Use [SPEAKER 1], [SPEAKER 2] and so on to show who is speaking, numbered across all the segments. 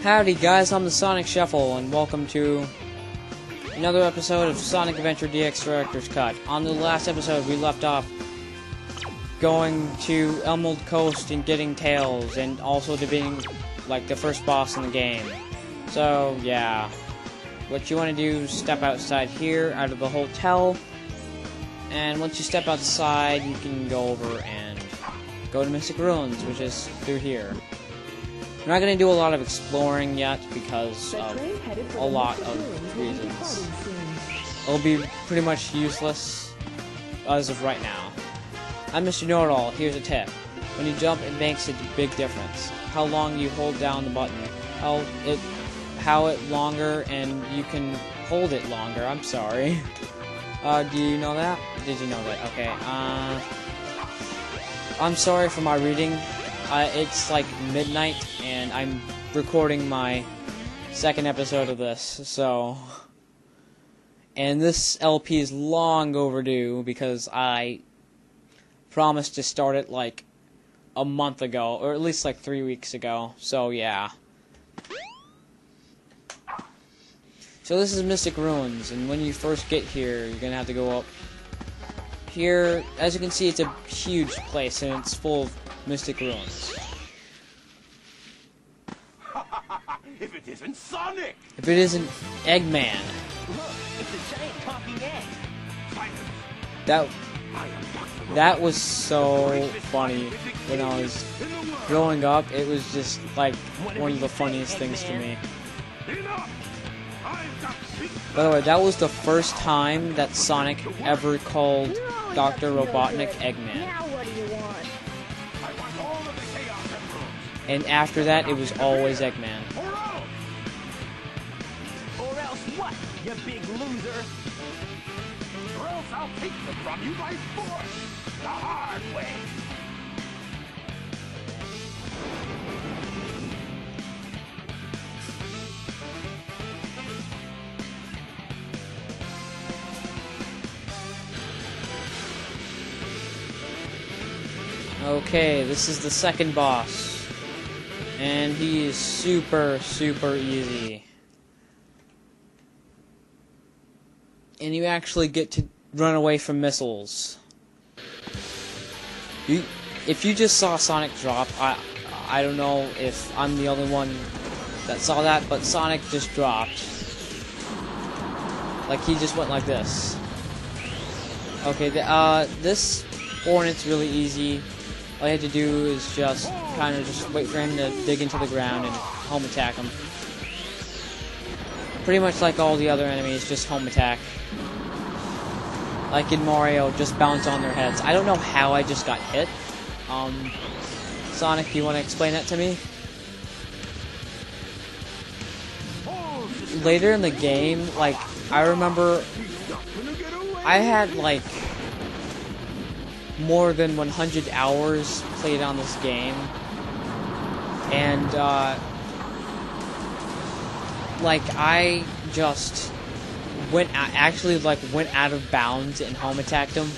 [SPEAKER 1] Howdy guys, I'm the Sonic Shuffle, and welcome to another episode of Sonic Adventure DX Director's Cut. On the last episode, we left off going to Emerald Coast and getting Tails, and also defeating, like, the first boss in the game. So, yeah. What you want to do is step outside here, out of the hotel, and once you step outside, you can go over and go to Mystic Ruins, which is through here. I'm not going to do a lot of exploring yet because of a lot of reasons. It'll be pretty much useless as of right now. I'm Mr. Know-It-All. Here's a tip. When you jump, it makes a big difference. How long you hold down the button. How it longer, and you can hold it longer. I'm sorry. Do you know that? Did you know that? Okay. I'm sorry for my reading. It's like midnight, and I'm recording my second episode of this, so... And this LP is long overdue, because I promised to start it, like, a month ago, or at least, like, 3 weeks ago, so yeah. So this is Mystic Ruins, and when you first get here, you're gonna have to go up here. As you can see, it's a huge place, and it's full of Mystic Ruins.
[SPEAKER 2] If it isn't Sonic!
[SPEAKER 1] If it isn't Eggman.
[SPEAKER 2] Look, it's a giant talking egg.
[SPEAKER 1] That was so funny when I was growing up. It was just like one of the funniest things to me. By the way, that was the first time that Sonic ever called Dr. Robotnik Eggman. And after that, it was always Eggman.
[SPEAKER 2] Or else what, you big loser? Or else I'll take them from you by force, the hard way.
[SPEAKER 1] Okay, this is the second boss. And he is super, super easy. And you actually get to run away from missiles. If you just saw Sonic drop, I don't know if I'm the only one that saw that, but Sonic just dropped. Like, he just went like this. Okay, this Hornet's really easy. All you have to do is just kind of just wait for him to dig into the ground and home attack him. Pretty much like all the other enemies, just home attack. Like in Mario, just bounce on their heads. I don't know how I just got hit. Sonic, do you want to explain that to me? Later in the game, like, I remember I had, like, more than 100 hours played on this game, and like, I just went out of bounds and home attacked him,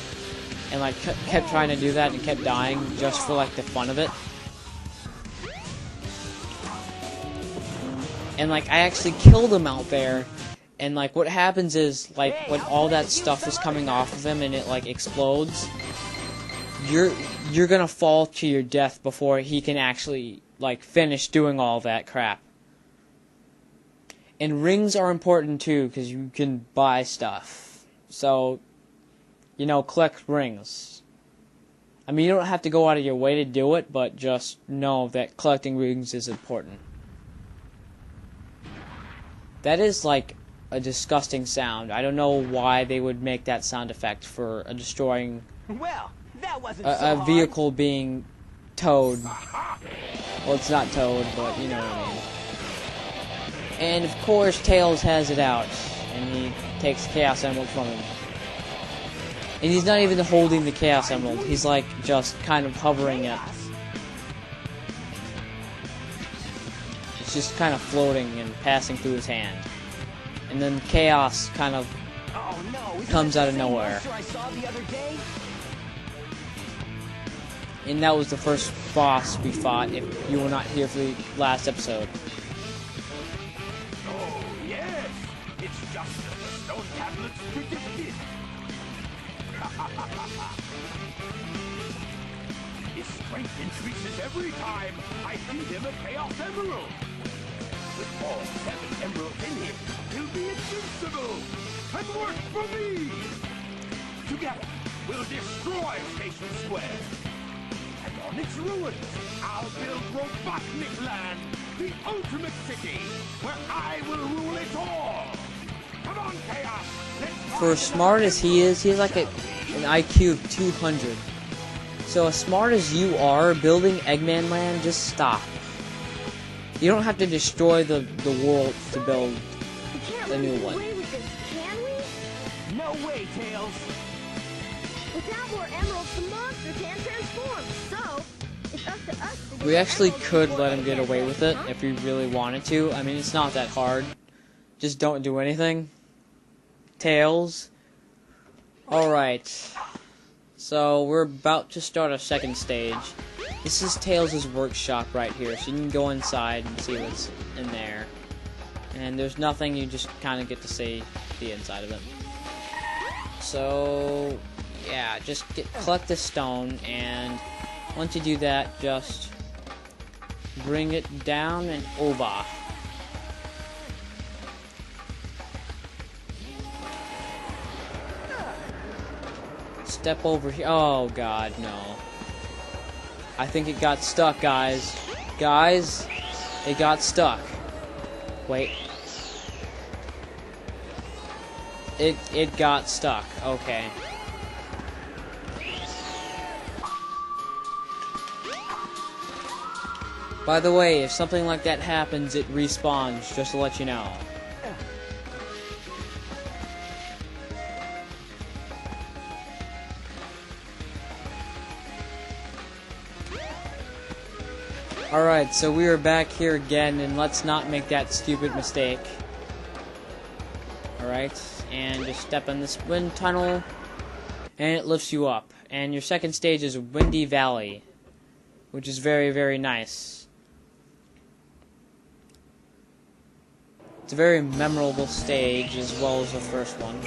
[SPEAKER 1] and like kept trying to do that and kept dying just for like the fun of it. And like, I actually killed him out there, and like what happens is, like, when all that stuff is coming off of him and it like explodes, you're gonna fall to your death before he can actually, like, finish doing all that crap. And rings are important too, because you can buy stuff. So, you know, collect rings. I mean, you don't have to go out of your way to do it, but just know that collecting rings is important. That is, like, a disgusting sound. I don't know why they would make that sound effect for destroying...
[SPEAKER 2] Well, that wasn't
[SPEAKER 1] a vehicle being towed. Well, it's not towed, but you know what I mean. And of course, Tails has it out, and he takes the Chaos Emerald from him. And he's not even holding the Chaos Emerald, he's like just kind of hovering it. It's just kind of floating and passing through his hand. And then Chaos kind of comes out of nowhere. And that was the first boss we fought, if you were not here for the last episode.
[SPEAKER 2] strength increases every time I feed him a Chaos Emerald. With all 7 emeralds in him, he'll be invincible and work for me. Together, we'll destroy Station Square. And on its ruins, I'll build Robotnik Land, the ultimate city, where I will rule it all. Come on, Chaos.
[SPEAKER 1] For as smart as he is, he's like an IQ of 200. So as smart as you are, building Eggman Land, just stop. You don't have to destroy the world to build a new one.
[SPEAKER 3] Away with this, can we?
[SPEAKER 2] No way, Tails.
[SPEAKER 3] Without more emeralds, the monster can't transform. So it's up to us to get
[SPEAKER 1] We actually
[SPEAKER 3] emeralds
[SPEAKER 1] could
[SPEAKER 3] before
[SPEAKER 1] let him
[SPEAKER 3] they
[SPEAKER 1] get
[SPEAKER 3] can
[SPEAKER 1] away with it
[SPEAKER 3] transform,
[SPEAKER 1] if we really wanted to. I mean, it's not that hard. Just don't do anything. Tails. Alright. So, we're about to start a second stage. This is Tails' workshop right here, so you can go inside and see what's in there. And there's nothing, you just kind of get to see the inside of it. So, yeah, just collect this stone, and once you do that, just bring it down and over. Step over here. Oh god, no. I think it got stuck, guys. Guys, it got stuck. Wait. It got stuck. Okay. By the way, if something like that happens, it respawns, just to let you know. Alright, so we are back here again, and let's not make that stupid mistake. Alright, and just step in this wind tunnel, and it lifts you up. And your second stage is Windy Valley, which is very, very nice. It's a very memorable stage, as well as the first one.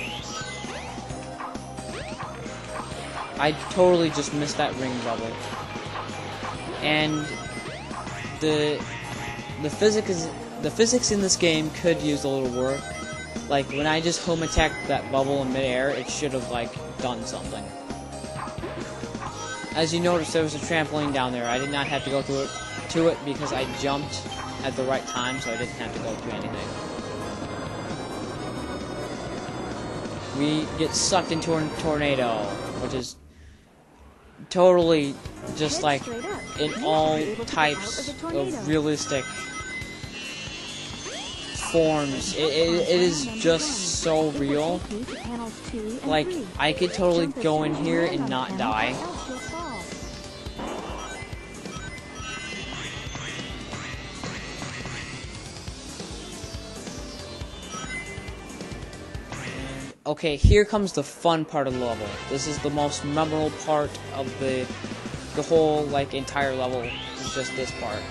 [SPEAKER 1] I totally just missed that ring bubble. And the physics in this game could use a little work. Like when I just home attacked that bubble in midair, it should have like done something. As you notice, there was a trampoline down there. I did not have to go through to it because I jumped at the right time, so I didn't have to go through anything. We get sucked into a tornado, which is totally just like in all types of realistic forms. It is just so real. Like, I could totally go in here and not die. Okay, here comes the fun part of the level. This is the most memorable part of the whole, like, entire level. It's just this part.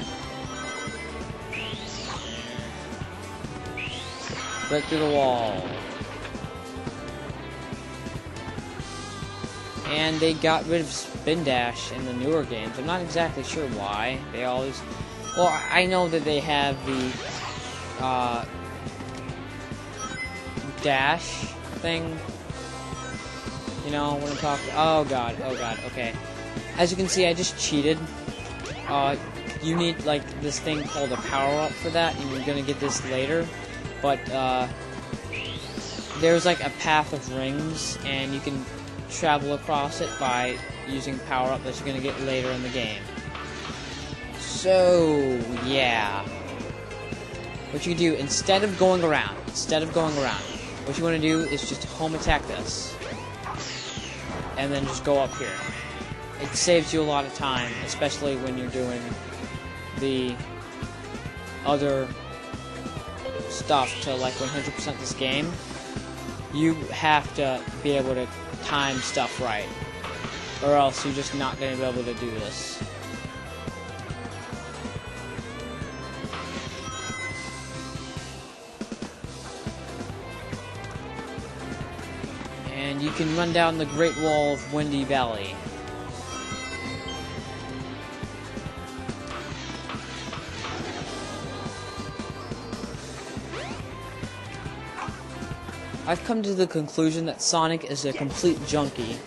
[SPEAKER 1] Right through the wall. And they got rid of Spin Dash in the newer games. I'm not exactly sure why. They always... Well, I know that they have the, dash thing. You know, when I'm talking... Oh god, okay. As you can see, I just cheated. You need, like, this thing called a power-up for that, and you're gonna get this later. But, there's, like, a path of rings, and you can travel across it by using power-up that you're gonna get later in the game. So, yeah. What you can do, instead of going around, what you want to do is just home attack this. And then just go up here. It saves you a lot of time, especially when you're doing the other stuff to, like, 100% this game. You have to be able to time stuff right, or else you're just not going to be able to do this. And you can run down the Great Wall of Windy Valley. I've come to the conclusion that Sonic is a complete junkie,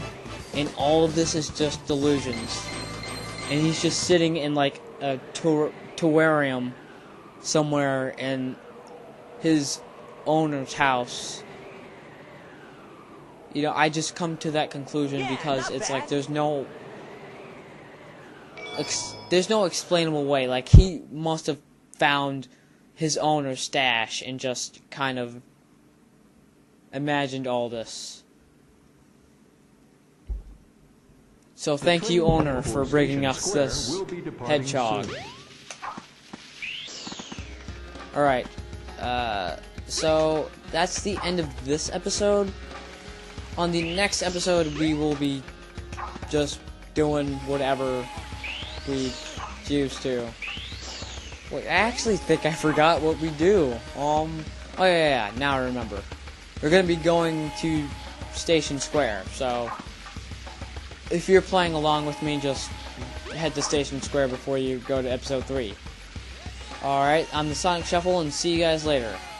[SPEAKER 1] and all of this is just delusions. And he's just sitting in like a terrarium somewhere in his owner's house. You know, I just come to that conclusion because it's like there's no explainable way. Like, he must have found his owner's stash and just kind of imagined all this. So thank you, owner, for bringing us this hedgehog. Alright, so that's the end of this episode. On the next episode, we will be just doing whatever we choose to. Wait, I actually think I forgot what we do. Oh yeah, now I remember. We're gonna be going to Station Square, so if you're playing along with me, just head to Station Square before you go to episode 3. Alright, I'm the Sonic Shuffle, and see you guys later.